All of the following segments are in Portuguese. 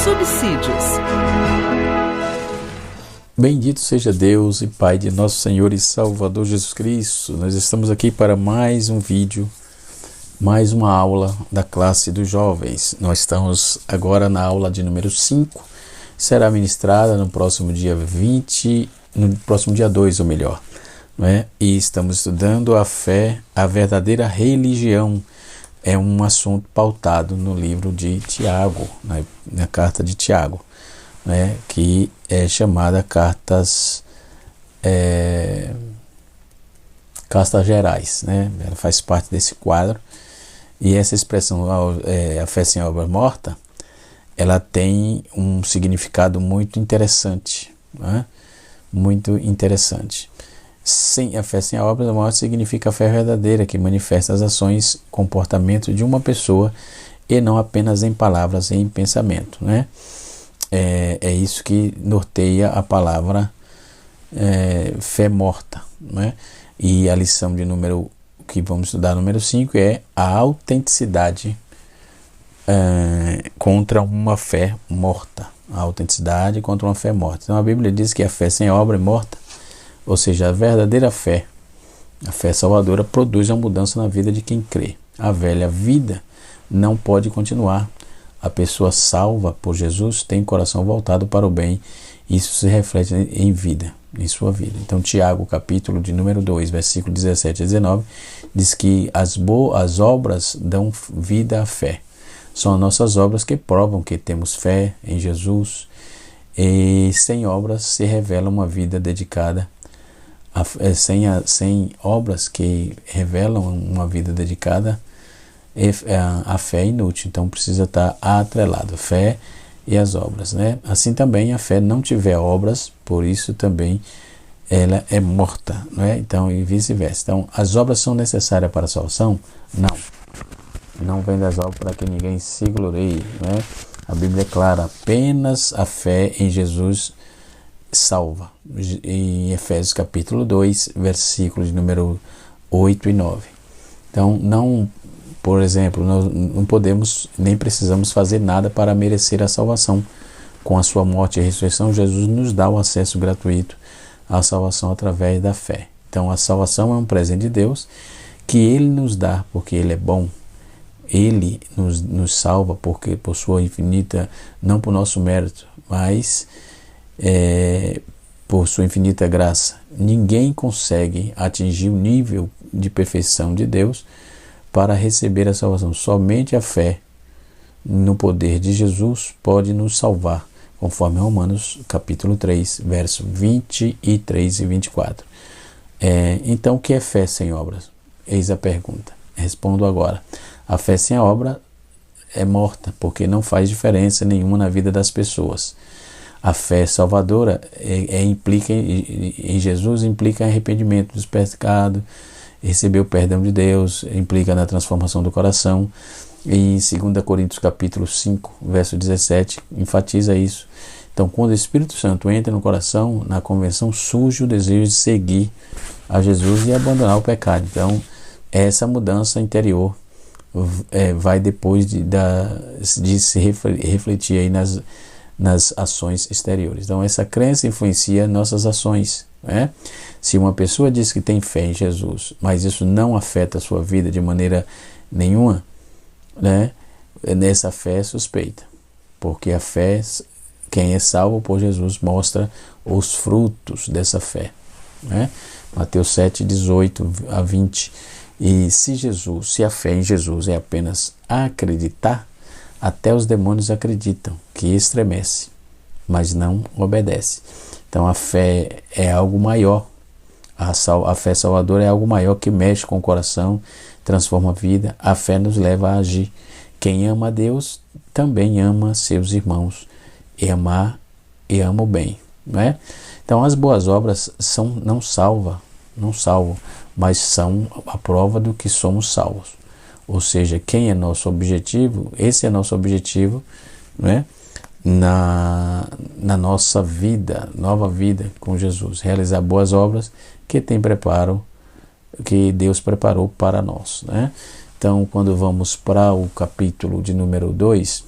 subsídios. Bendito seja Deus e Pai de nosso Senhor e Salvador Jesus Cristo. Nós estamos aqui para mais um vídeo, mais uma aula da classe dos jovens. Nós estamos agora na aula de número 5, será ministrada no próximo dia 20, no próximo dia 2 ou melhor, não é? E estamos estudando a fé, a verdadeira religião. É um assunto pautado no livro de Tiago, na carta de Tiago, né, que é chamada Cartas Gerais, né? Ela faz parte desse quadro, e essa expressão, a fé sem obra morta, ela tem um significado muito interessante, né? Muito interessante. A fé sem a obra morta significa a fé verdadeira, que manifesta as ações, comportamento de uma pessoa, e não apenas em palavras e em pensamento, né? É isso que norteia a palavra fé morta, né? E a lição que vamos estudar, número 5, é a autenticidade contra uma fé morta. A autenticidade contra uma fé morta. Então a Bíblia diz que a fé sem obra é morta, ou seja, a verdadeira fé, a fé salvadora, produz a mudança na vida de quem crê. A velha vida não pode continuar. A pessoa salva por Jesus tem coração voltado para o bem. Isso se reflete em vida, em sua vida. Então Tiago, capítulo de número 2, versículo 17 a 19, diz que as obras dão vida à fé. São as nossas obras que provam que temos fé em Jesus. E sem obras se revela uma vida dedicada. Sem obras que revelam uma vida dedicada, a fé é inútil. Então precisa estar atrelado a fé e as obras, né? Assim também a fé não tiver obras, por isso também ela é morta, né? Então, e vice-versa. Então, as obras são necessárias para a salvação? Não vem das obras para que ninguém se glorie, né? A Bíblia é clara, apenas a fé em Jesus salva. Em Efésios capítulo 2, versículos número 8 e 9. Então, por exemplo, nós não podemos nem precisamos fazer nada para merecer a salvação. Com a sua morte e ressurreição, Jesus nos dá o acesso gratuito à salvação através da fé. Então a salvação é um presente de Deus que Ele nos dá porque Ele é bom. Ele nos salva porque por sua infinita, não por nosso mérito, mas por sua infinita graça. Ninguém consegue atingir o nível de perfeição de Deus para receber a salvação. Somente a fé no poder de Jesus pode nos salvar, conforme Romanos capítulo 3, verso 23 e 24. Então, o que é fé sem obras? Eis a pergunta. Respondo agora. A fé sem a obra é morta, porque não faz diferença nenhuma na vida das pessoas. A fé salvadora implica em Jesus, implica em arrependimento dos pecados, receber o perdão de Deus, implica na transformação do coração. E em 2 Coríntios capítulo 5, verso 17, enfatiza isso. Então, quando o Espírito Santo entra no coração, na convenção, surge o desejo de seguir a Jesus e abandonar o pecado. Então, essa mudança interior vai depois de se refletir aí nas ações exteriores. Então essa crença influencia nossas ações, né? Se uma pessoa diz que tem fé em Jesus, mas isso não afeta a sua vida de maneira nenhuma, né? Nessa fé é suspeita, porque a fé, quem é salvo por Jesus, mostra os frutos dessa fé, né? Mateus 7, 18 a 20. E se a fé em Jesus é apenas acreditar, até os demônios acreditam, que estremece, mas não obedece. Então a fé é algo maior. A fé salvadora é algo maior que mexe com o coração, transforma a vida. A fé nos leva a agir. Quem ama a Deus também ama seus irmãos. E ama o bem, não é? Então as boas obras não salvam, mas são a prova do que somos salvos. Ou seja, quem é nosso objetivo? Esse é nosso objetivo, não é? Na nossa vida, nova vida com Jesus, realizar boas obras que Deus preparou para nós, né? Então, quando vamos para o capítulo de número 2,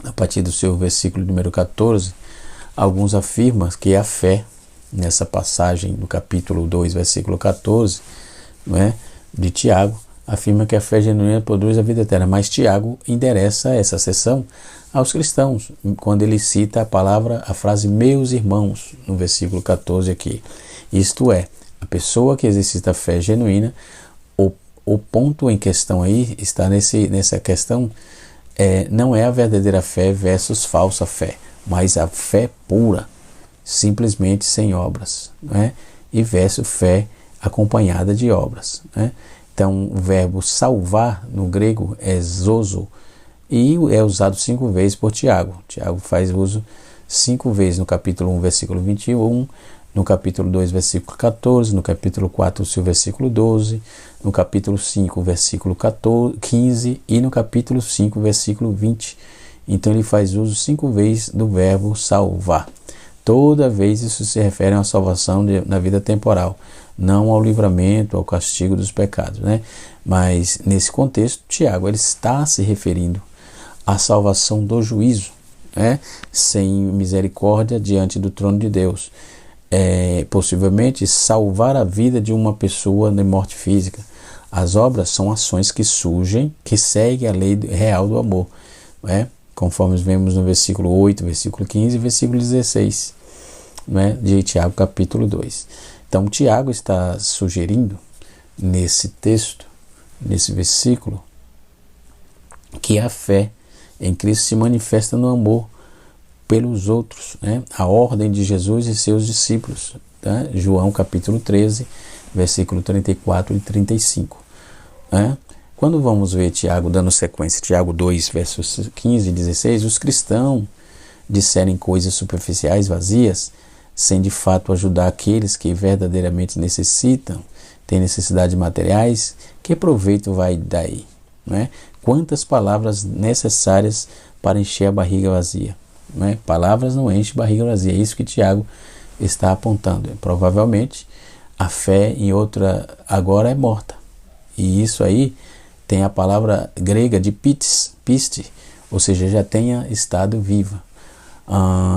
a partir do seu versículo número 14, alguns afirmam que a fé, nessa passagem do capítulo 2, versículo 14, não é, de Tiago, afirma que a fé genuína produz a vida eterna, mas Tiago endereça essa seção aos cristãos, quando ele cita a frase meus irmãos, no versículo 14 aqui. Isto é, a pessoa que exercita a fé genuína, o ponto em questão aí está nessa questão, não é a verdadeira fé versus falsa fé, mas a fé pura, simplesmente sem obras, né? E versus fé acompanhada de obras, né? Então, o verbo salvar no grego é zozo e é usado 5 vezes por Tiago. Tiago faz uso 5 vezes no capítulo 1, versículo 21, no capítulo 2, versículo 14, no capítulo 4, seu versículo 12, no capítulo 5, versículo 15 e no capítulo 5, versículo 20. Então ele faz uso 5 vezes do verbo salvar. Toda vez isso se refere a uma salvação na vida temporal, não ao livramento, ao castigo dos pecados, né? Mas nesse contexto, Tiago ele está se referindo à salvação do juízo, né? Sem misericórdia diante do trono de Deus. Possivelmente salvar a vida de uma pessoa de morte física. As obras são ações que surgem, que seguem a lei real do amor, né? Conforme vemos no versículo 8, versículo 15 e versículo 16, né, de Tiago capítulo 2. Então Tiago está sugerindo nesse texto, nesse versículo, que a fé em Cristo se manifesta no amor pelos outros, né? A ordem de Jesus e seus discípulos, tá? João capítulo 13, versículo 34 e 35, né? Quando vamos ver Tiago dando sequência, Tiago 2, versos 15 e 16, os cristãos disserem coisas superficiais, vazias, sem de fato ajudar aqueles que verdadeiramente necessitam, têm necessidades materiais, que proveito vai daí, né? Quantas palavras necessárias para encher a barriga vazia, né? Palavras não enchem barriga vazia, é isso que Tiago está apontando. Provavelmente a fé em outra agora é morta, e isso aí tem a palavra grega de piste, ou seja, já tenha estado viva.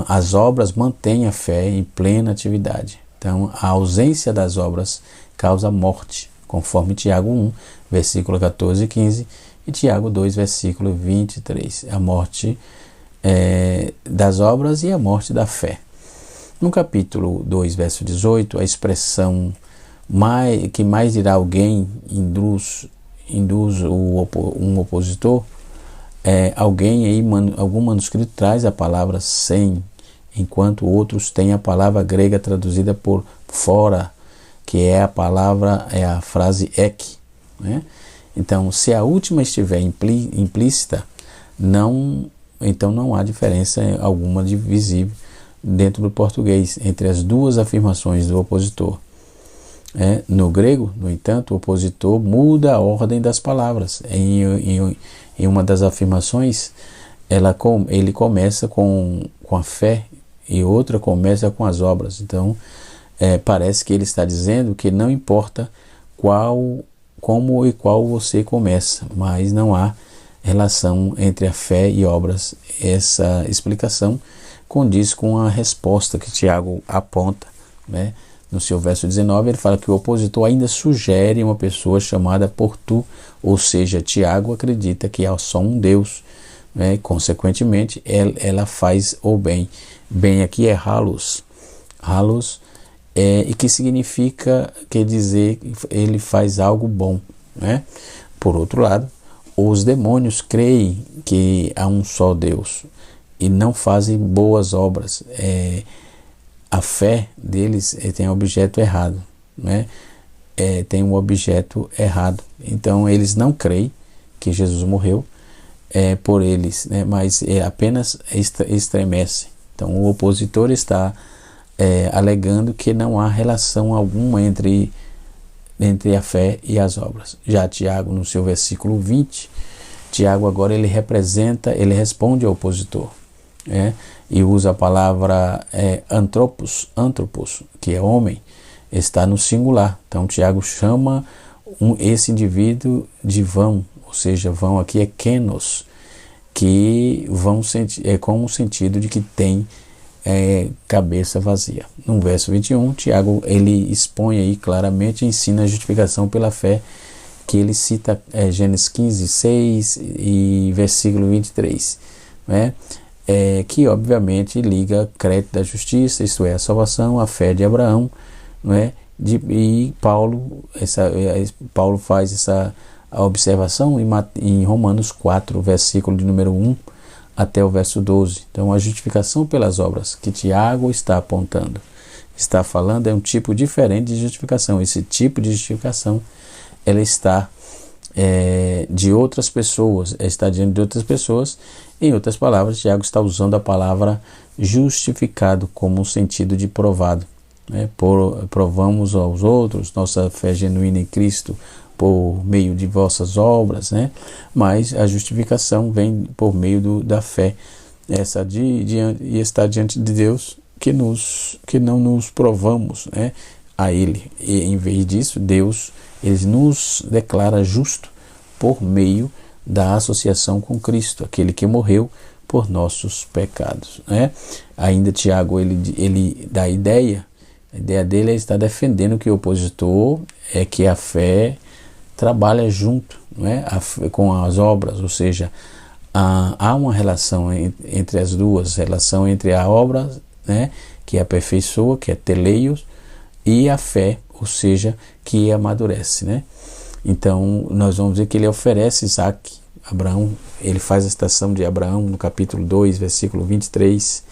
As obras mantêm a fé em plena atividade. Então, a ausência das obras causa morte, conforme Tiago 1, versículo 14 e 15, e Tiago 2, versículo 23. A morte das obras e a morte da fé. No capítulo 2, verso 18, a expressão que mais dirá alguém induz um opositor, alguém aí, algum manuscrito traz a palavra sem, enquanto outros têm a palavra grega traduzida por fora, que é a frase ek, né? Então, se a última estiver implícita, então não há diferença alguma de visível dentro do português entre as duas afirmações do opositor. No grego, no entanto, o opositor muda a ordem das palavras. Em uma das afirmações, ele começa com a fé e outra começa com as obras. Então, parece que ele está dizendo que não importa como e qual você começa, mas não há relação entre a fé e obras. Essa explicação condiz com a resposta que Tiago aponta, né? No seu verso 19, ele fala que o opositor ainda sugere uma pessoa chamada por tu, ou seja, Tiago acredita que há só um Deus, né? Consequentemente, ela faz o bem. Bem aqui é halos. Halos e que significa, quer dizer, ele faz algo bom, né? Por outro lado, os demônios creem que há um só Deus e não fazem boas obras. A fé deles tem um objeto errado, né? Tem um objeto errado. Então eles não creem que Jesus morreu por eles, né? Mas apenas estremece. Então o opositor está alegando que não há relação alguma entre a fé e as obras. Já Tiago, no seu versículo 20, Tiago agora ele responde ao opositor, e usa a palavra antropos, que é homem, está no singular. Então Tiago chama esse indivíduo de vão, ou seja, vão aqui é kenos, que vão sentir, com o sentido de que tem cabeça vazia. No verso 21, Tiago ele expõe aí claramente, ensina a justificação pela fé, que ele cita Gênesis 15, 6 e versículo 23, né? Que obviamente liga crédito da justiça, isto é, a salvação, a fé de Abraão, né? E Paulo faz essa observação em Romanos 4, versículo de número 1 até o verso 12. Então, a justificação pelas obras que Tiago está apontando, está falando, é um tipo diferente de justificação. Esse tipo de justificação, ela está de outras pessoas, está diante de outras pessoas. Em outras palavras, Tiago está usando a palavra justificado como um sentido de provado. Provamos aos outros nossa fé genuína em Cristo por meio de vossas obras, né? Mas a justificação vem por meio da fé, e está diante de Deus, que não nos provamos, né, a Ele. E em vez disso, Deus ele nos declara justo por meio da associação com Cristo, aquele que morreu por nossos pecados, né? Ainda Tiago ele dá a ideia dele está defendendo que o opositor é que a fé trabalha junto, né, com as obras, ou seja, há uma relação entre as duas, relação entre a obra, né, que aperfeiçoa, que é teleios, e a fé, ou seja, que amadurece, né? Então nós vamos ver que ele oferece Isaac. Abraão, ele faz a citação de Abraão no capítulo 2, versículo 23,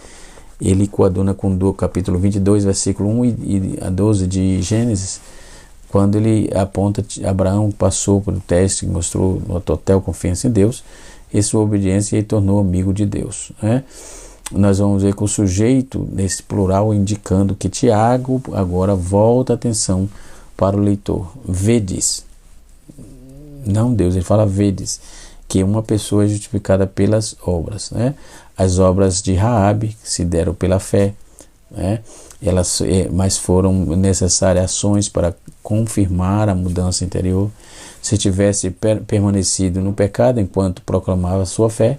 ele coaduna com o capítulo 22, versículo 1 e a 12 de Gênesis, quando ele aponta Abraão passou pelo teste, mostrou uma total confiança em Deus e sua obediência e tornou amigo de Deus, né? Nós vamos ver que o sujeito nesse plural indicando que Tiago agora volta a atenção para o leitor. Vedes, não Deus, ele fala vedes, que uma pessoa é justificada pelas obras, né? As obras de Raabe se deram pela fé, né? Mas foram necessárias ações para confirmar a mudança interior. Se tivesse permanecido no pecado enquanto proclamava sua fé,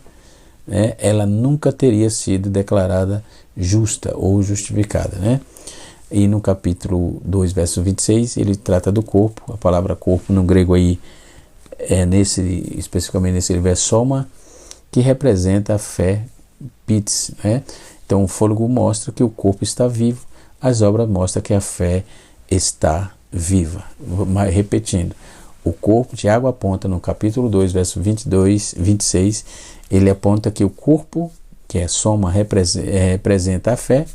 né, ela nunca teria sido declarada justa ou justificada, né? E no capítulo 2, verso 26, ele trata do corpo. A palavra corpo no grego aí especificamente nesse livro é soma, que representa a fé, pits, né? Então o fôlego mostra que o corpo está vivo, as obras mostram que a fé está viva. Mas, repetindo, o corpo, Tiago aponta no capítulo 2, verso 22, 26, ele aponta que o corpo, que é soma, representa a fé,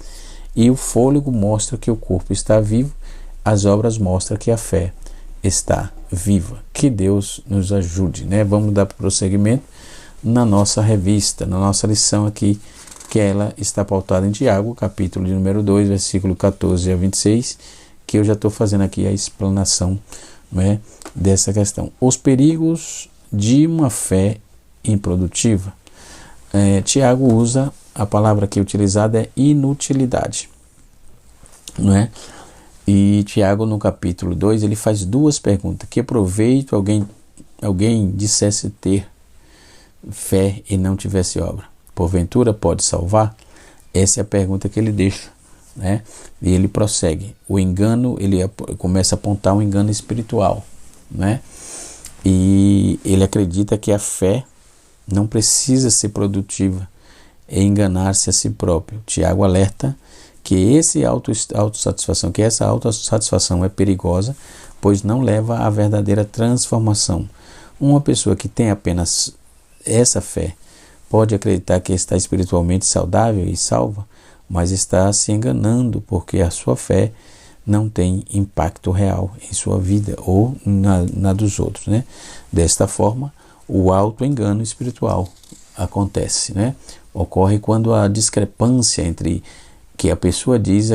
e o fôlego mostra que o corpo está vivo, as obras mostram que a fé está viva. Que Deus nos ajude, né? Vamos dar prosseguimento na nossa revista, na nossa lição aqui, que ela está pautada em Tiago, capítulo de número 2, versículo 14 a 26, que eu já estou fazendo aqui a explanação, né, dessa questão. Os perigos de uma fé improdutiva. Tiago usa, a palavra aqui utilizada é inutilidade, não é? E Tiago, no capítulo 2, ele faz duas perguntas. Que proveito alguém dissesse ter fé e não tivesse obra? Porventura pode salvar? Essa é a pergunta que ele deixa, né? E ele prossegue. O engano, ele começa a apontar um engano espiritual, né? E ele acredita que a fé não precisa ser produtiva e enganar-se a si próprio. Tiago alerta que essa autossatisfação é perigosa, pois não leva à verdadeira transformação. Uma pessoa que tem apenas essa fé pode acreditar que está espiritualmente saudável e salva, mas está se enganando porque a sua fé não tem impacto real em sua vida ou na dos outros, né? Desta forma, o auto-engano espiritual acontece, né? Ocorre quando há discrepância entre que a pessoa diz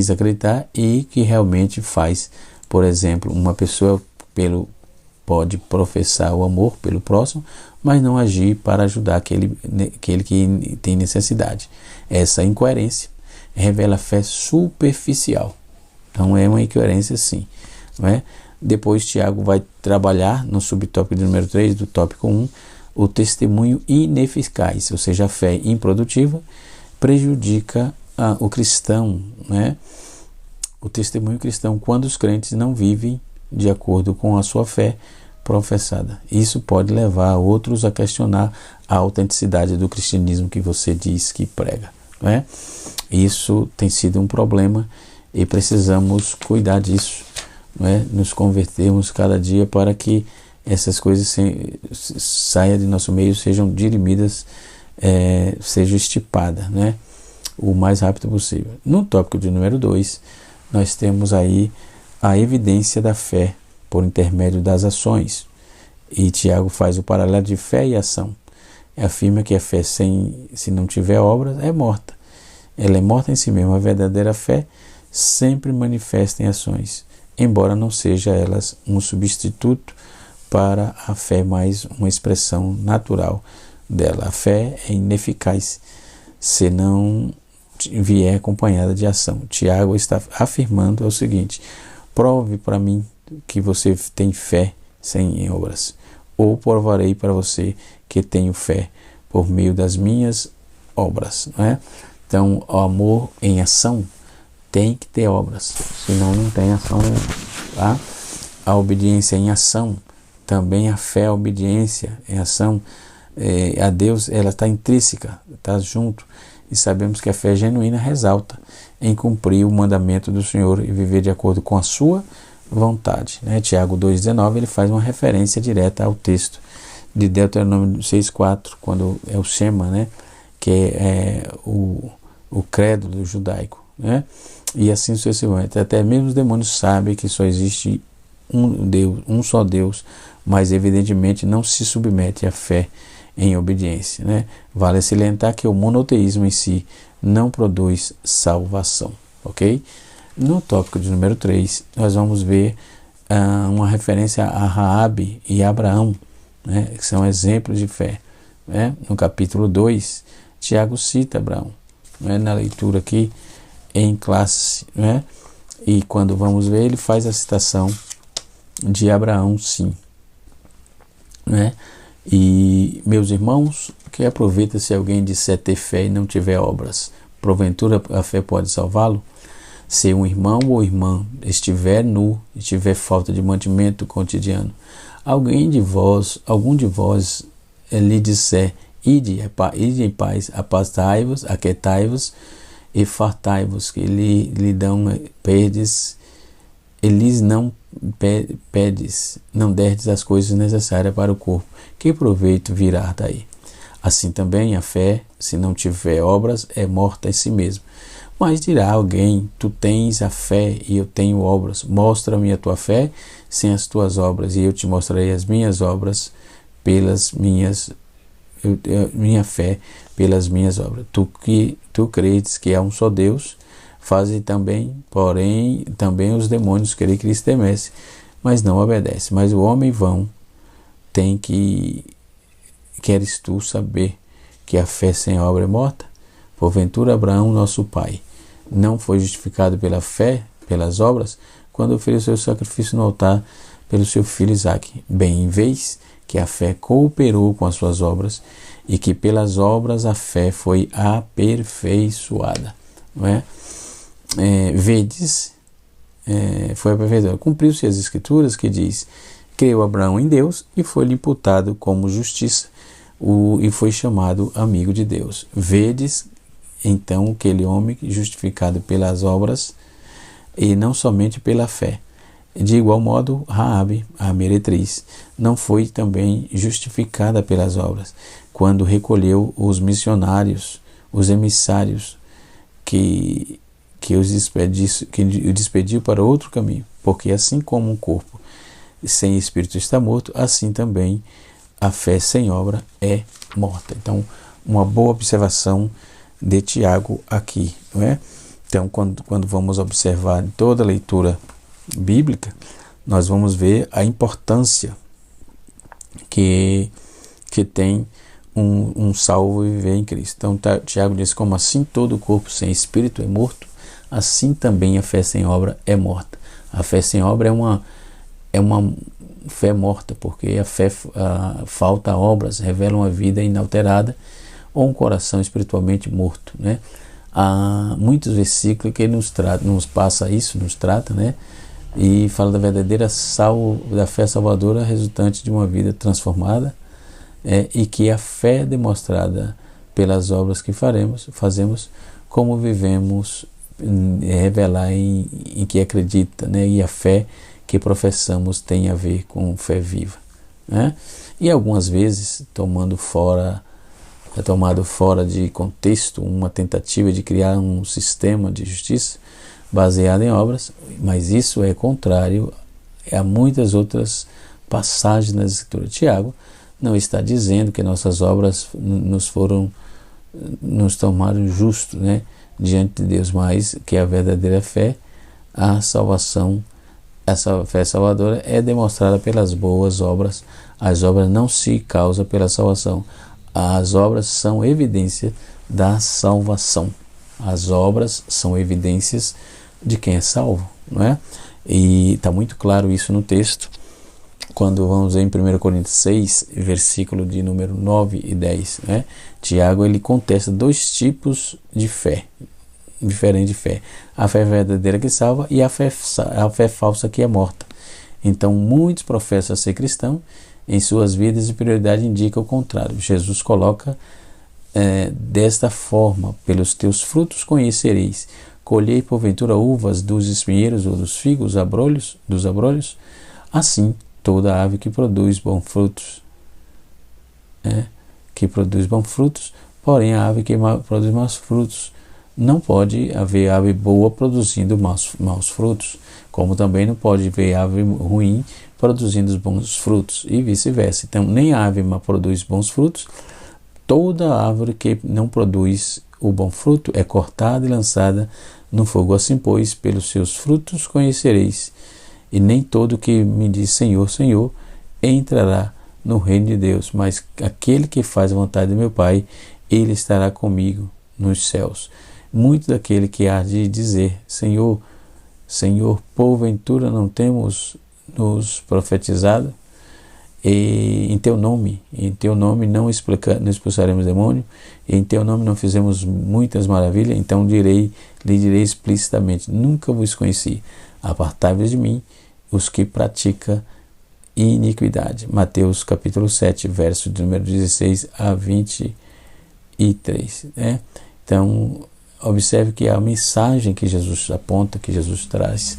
acreditar e que realmente faz. Por exemplo, uma pessoa pode professar o amor pelo próximo, mas não agir para ajudar aquele que tem necessidade. Essa incoerência revela fé superficial. Então é uma incoerência sim, não é? Depois Tiago vai trabalhar no subtópico de número 3 do tópico 1 o testemunho ineficaz, ou seja, a fé improdutiva, prejudica o cristão, né? O testemunho cristão, quando os crentes não vivem de acordo com a sua fé professada. Isso pode levar outros a questionar a autenticidade do cristianismo que você diz que prega, não é? Isso tem sido um problema e precisamos cuidar disso, não é? Nos convertermos cada dia para que essas coisas saiam de nosso meio, sejam dirimidas, sejam estipadas, né? O mais rápido possível. No tópico de número 2, nós temos aí a evidência da fé por intermédio das ações. E Tiago faz o paralelo de fé e ação. Afirma que a fé se não tiver obras é morta. Ela é morta em si mesma. A verdadeira fé sempre manifesta em ações, embora não seja elas um substituto para a fé, mais uma expressão natural dela. A fé é ineficaz se não vier acompanhada de ação. Tiago está afirmando o seguinte: prove para mim que você tem fé sem obras, ou provarei para você que tenho fé por meio das minhas obras, não é? Então, o amor em ação tem que ter obras, senão não tem ação, tá? A obediência em ação, também a fé, a obediência em ação a Deus, ela está intrínseca, está junto, e sabemos que a fé genuína resulta em cumprir o mandamento do Senhor e viver de acordo com a sua vontade, né? Tiago 2,19, ele faz uma referência direta ao texto de Deuteronômio 6,4, quando é o Shema, né? Que é o credo do judaico, né? E assim sucessivamente. Até mesmo os demônios sabem que só existe um Deus, um só Deus, mas evidentemente não se submete à fé em obediência, né? Vale salientar que o monoteísmo em si não produz salvação, ok? No tópico de número 3, nós vamos ver uma referência a Raabe e Abraão, né? Que são exemplos de fé, né? No capítulo 2, Tiago cita Abraão, né? Na leitura aqui em classe, né? E quando vamos ver, ele faz a citação de Abraão, sim, né? E, meus irmãos, que aproveita se alguém disser ter fé e não tiver obras? Porventura a fé pode salvá-lo? Se um irmão ou irmã estiver nu e tiver falta de mantimento cotidiano, algum de vós lhe disser, ide em paz, apastai-vos, aquietai-vos e fartai-vos, que lhe dão perdes, eles não pedes, não derdes as coisas necessárias para o corpo, que proveito virá daí? Assim também a fé, se não tiver obras, é morta em si mesma. Mas dirá alguém, tu tens a fé e eu tenho obras, mostra-me a tua fé sem as tuas obras, e eu te mostrarei as minhas obras minha fé pelas minhas obras. Tu credes que há um só Deus, fazem também, porém, também os demônios creem que lhes temesse, mas não obedece. Mas o homem vão queres tu saber que a fé sem obra é morta? Porventura Abraão, nosso pai, não foi justificado pela fé, pelas obras, quando ofereceu o sacrifício no altar pelo seu filho Isaque? Bem, em vez que a fé cooperou com as suas obras, e que pelas obras a fé foi aperfeiçoada, não é? Foi aperfeiçoada. Cumpriu-se as escrituras que diz: creu Abraão em Deus e foi-lhe imputado como justiça, e foi chamado amigo de Deus. Vedes então aquele homem justificado pelas obras e não somente pela fé. De igual modo, Raabe, a meretriz, não foi também justificada pelas obras, quando recolheu os missionários, os emissários que o despediu para outro caminho, porque assim como um corpo sem espírito está morto, assim também a fé sem obra é morta. Então, uma boa observação de Tiago aqui, não é? Então, quando vamos observar toda a leitura bíblica, nós vamos ver a importância que tem um salvo viver em Cristo. Então, Tiago diz: como assim todo o corpo sem espírito é morto, assim também a fé sem obra é morta. A fé sem obra é uma fé morta, porque a falta obras revela uma vida inalterada ou um coração espiritualmente morto, né? Há muitos versículos que nos passa isso, nos trata, né? E fala da verdadeira da fé salvadora resultante de uma vida transformada, e que a fé demonstrada pelas obras que fazemos, como vivemos, revelar em que acredita, né? E a fé que professamos tem a ver com fé viva, né? E algumas vezes tomado fora de contexto uma tentativa de criar um sistema de justiça baseado em obras, mas isso é contrário a muitas outras passagens na Escritura. Tiago não está dizendo que nossas obras nos tornaram justos, né, diante de Deus, mas que a verdadeira fé, a salvação, essa fé salvadora é demonstrada pelas boas obras. As obras não se causam pela salvação. As obras são evidência da salvação. As obras são evidências de quem é salvo, não é? E está muito claro isso no texto, quando vamos ver em 1 Coríntios 6, versículo de número 9 e 10, né? Tiago, ele contesta dois tipos de fé, diferente de fé: a fé verdadeira que salva e a fé falsa que é morta. Então, muitos professam ser cristão, em suas vidas e prioridade indica o contrário. Jesus coloca desta forma: pelos teus frutos conhecereis. Colhei porventura uvas dos espinheiros ou dos figos dos abrolhos? Assim, toda ave que produz bons frutos, porém a ave que produz maus frutos, não pode haver ave boa produzindo maus frutos, como também não pode haver ave ruim produzindo os bons frutos, e vice-versa. Então, nem a ave má produz bons frutos, toda árvore que não produz o bom fruto é cortada e lançada no fogo. Assim, pois, pelos seus frutos conhecereis. E nem todo que me diz Senhor, Senhor, entrará no reino de Deus, mas aquele que faz a vontade de meu Pai, ele estará comigo nos céus. Muito daquele que há de dizer Senhor, Senhor, porventura não temos nos profetizado? E em teu nome não expulsaremos demônio, e em teu nome não fizemos muitas maravilhas? Então lhe direi explicitamente: nunca vos conheci, apartai-vos de mim, os que praticam iniquidade. Mateus capítulo 7, verso de número 16 a 23, né? Então, observe que a mensagem que Jesus aponta, que Jesus traz,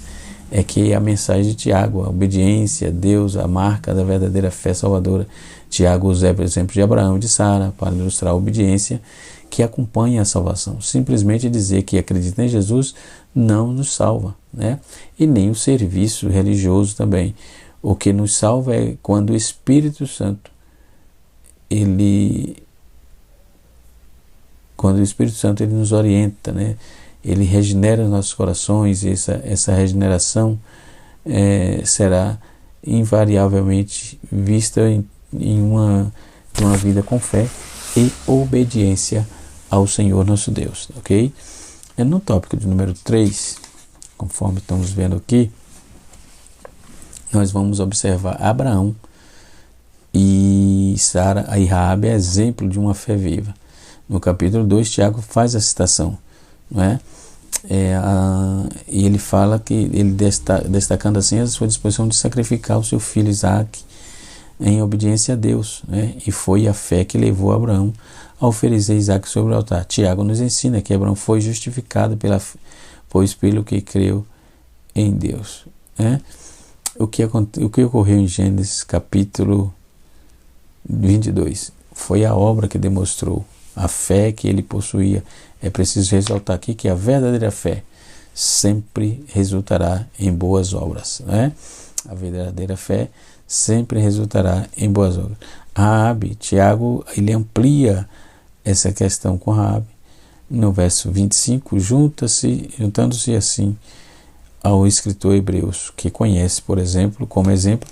é que a mensagem de Tiago, a obediência a Deus, a marca da verdadeira fé salvadora. Tiago usa o exemplo de Abraão e de Sara para ilustrar a obediência que acompanha a salvação. Simplesmente dizer que acredita em Jesus não nos salva, né? E nem o serviço religioso também. O que nos salva é quando o Espírito Santo ele nos orienta, né? Ele regenera os nossos corações, e essa regeneração será invariavelmente vista em uma vida com fé e obediência ao Senhor nosso Deus, ok? No tópico de número 3, conforme estamos vendo aqui, nós vamos observar Abraão e Sara e Raabe, exemplo de uma fé viva. No capítulo 2, Tiago faz a citação, não é? E ele fala que ele destacando assim a sua disposição de sacrificar o seu filho Isaque em obediência a Deus, né? E foi a fé que levou Abraão a oferecer Isaque sobre o altar. Tiago nos ensina que Abraão foi justificado pelo que creu em Deus, né? O que ocorreu em Gênesis capítulo 22 foi a obra que demonstrou a fé que ele possuía. É preciso ressaltar aqui que a verdadeira fé sempre resultará em boas obras, né? A verdadeira fé sempre resultará em boas obras. Raabe, Tiago, ele amplia essa questão com Raabe. No verso 25, juntando-se assim ao escritor Hebreus, que conhece, por exemplo, como exemplo,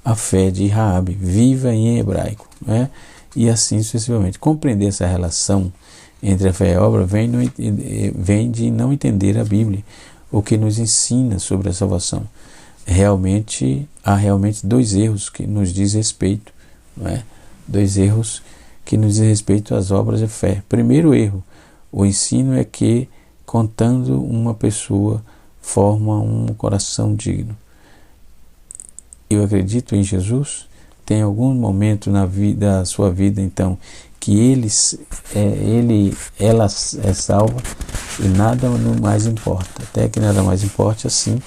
a fé de Raabe, viva em hebraico, né? E assim sucessivamente. Compreender essa relação entre a fé e a obra vem de não entender a Bíblia, o que nos ensina sobre a salvação. há realmente dois erros que nos diz respeito, não é? Dois erros que nos diz respeito às obras de fé. Primeiro erro, o ensino é que contando uma pessoa forma um coração digno. Eu acredito em Jesus. Tem algum momento na vida, da sua vida, então, que ela é salva e nada mais importa. Até que nada mais importe, assim,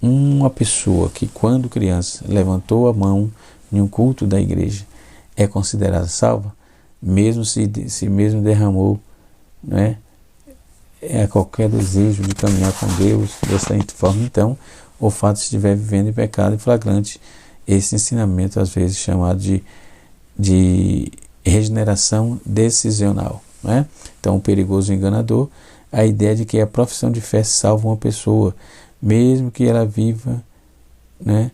uma pessoa que quando criança levantou a mão em um culto da igreja é considerada salva, mesmo se mesmo derramou, né, qualquer desejo de caminhar com Deus dessa forma. Então, o fato de estiver vivendo em pecado em flagrante, esse ensinamento às vezes chamado de regeneração decisional, né? Então, o perigoso enganador, a ideia de que a profissão de fé salva uma pessoa, mesmo que ela viva, né,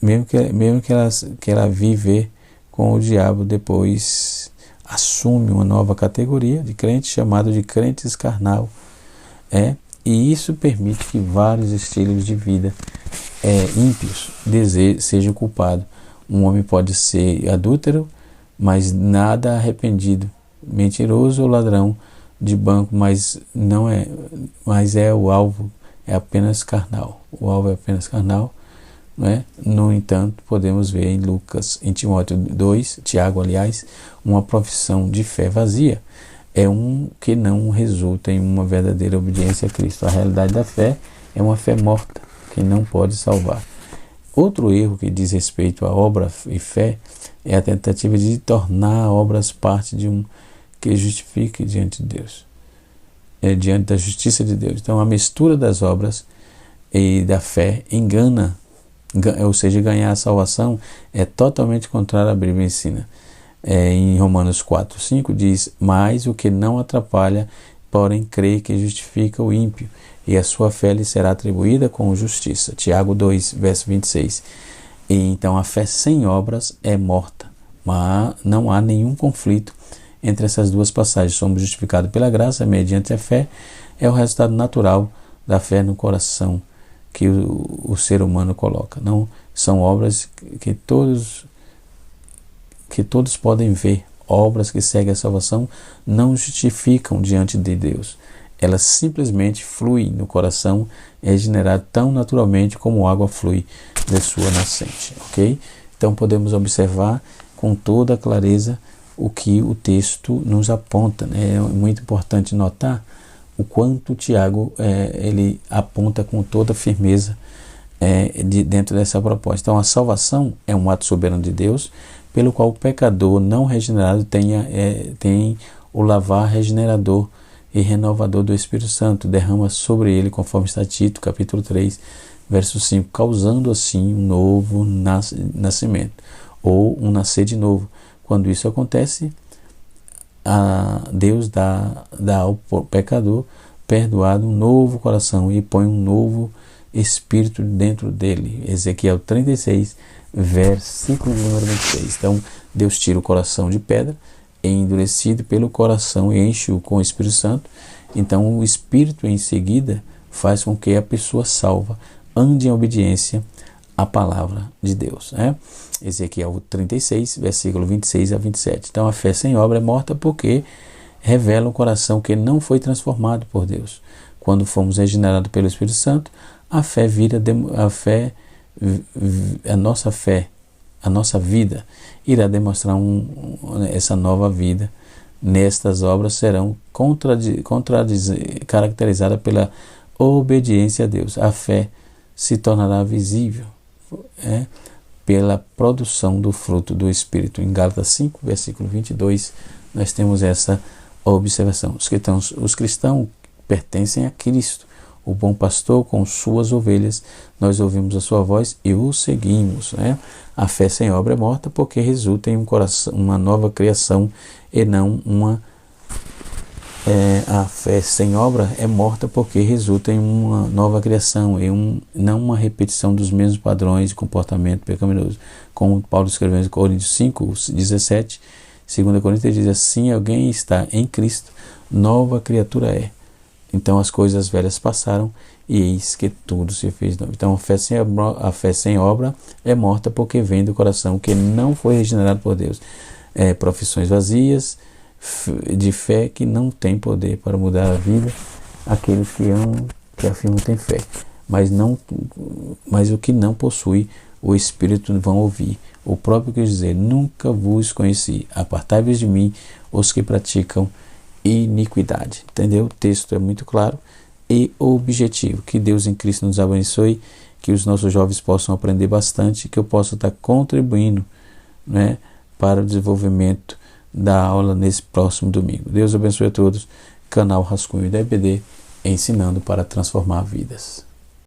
mesmo que ela vive com o diabo, depois assume uma nova categoria de crente chamado de crentes carnal, e isso permite que vários estilos de vida ímpios sejam culpados. Um homem pode ser adúltero, mas nada arrependido, mentiroso ou ladrão de banco, mas não é, mas o alvo é apenas carnal. O alvo é apenas carnal, não é? No entanto, podemos ver em Timóteo 2, Tiago, aliás, uma profissão de fé vazia. É um que não resulta em uma verdadeira obediência a Cristo. A realidade da fé é uma fé morta, que não pode salvar. Outro erro que diz respeito à obra e fé é a tentativa de tornar obras parte de que justifique diante de Deus, diante da justiça de Deus. Então, a mistura das obras e da fé engana, ou seja, ganhar a salvação é totalmente contrário à Bíblia ensina. Em Romanos 4, 5 diz: mas o que não atrapalha, porém crê que justifica o ímpio, e a sua fé lhe será atribuída com justiça. Tiago 2, verso 26. E então a fé sem obras é morta, mas não há nenhum conflito entre essas duas passagens. Somos justificados pela graça mediante a fé, é o resultado natural da fé no coração que o ser humano coloca. Não são obras que todos podem ver. Obras que seguem a salvação não justificam diante de Deus. Elas simplesmente fluem no coração, regenerado tão naturalmente como água flui de sua nascente. Ok? Então podemos observar com toda a clareza o que o texto nos aponta, né? É muito importante notar o quanto Tiago ele aponta com toda firmeza dentro dessa proposta. Então, a salvação é um ato soberano de Deus, pelo qual o pecador não regenerado tem o lavar regenerador e renovador do Espírito Santo, derrama sobre ele, conforme está Tito, capítulo 3, verso 5, causando assim um novo nascimento, ou um nascer de novo. Quando isso acontece, Deus dá ao pecador perdoado um novo coração e põe um novo espírito dentro dele. Ezequiel 36, versículo número 26. Então, Deus tira o coração de pedra, é endurecido pelo coração e enche-o com o Espírito Santo. Então, o Espírito em seguida faz com que a pessoa salva ande em obediência à palavra de Deus, né? Ezequiel 36, versículo 26 a 27. Então, a fé sem obra é morta porque revela um coração que não foi transformado por Deus. Quando fomos regenerados pelo Espírito Santo, a nossa vida irá demonstrar essa nova vida. Nestas obras serão caracterizadas pela obediência a Deus. A fé se tornará visível pela produção do fruto do Espírito. Em Gálatas 5, versículo 22, nós temos essa observação. Os cristãos pertencem a Cristo, o bom pastor, com suas ovelhas. Nós ouvimos a sua voz e o seguimos, né? A fé sem obra é morta porque resulta em uma nova criação e não a fé sem obra é morta porque resulta em uma nova criação e não uma repetição dos mesmos padrões de comportamento pecaminoso. Como Paulo escreveu em Coríntios 5, 17, 2 Coríntios diz assim: alguém está em Cristo, nova criatura é. Então as coisas velhas passaram e eis que tudo se fez novo. Então a fé sem obra é morta, porque vem do coração que não foi regenerado por Deus. Profissões vazias de fé que não tem poder para mudar a vida. Aqueles que afirmam ter fé, mas o que não possui o Espírito vão ouvir. O próprio quis dizer: nunca vos conheci, apartai-vos de mim, os que praticam iniquidade. Entendeu? O texto é muito claro e objetivo. Que Deus em Cristo nos abençoe, que os nossos jovens possam aprender bastante, que eu possa estar contribuindo, né, para o desenvolvimento da aula nesse próximo domingo. Deus abençoe a todos. Canal Rascunho da EBD, ensinando para transformar vidas.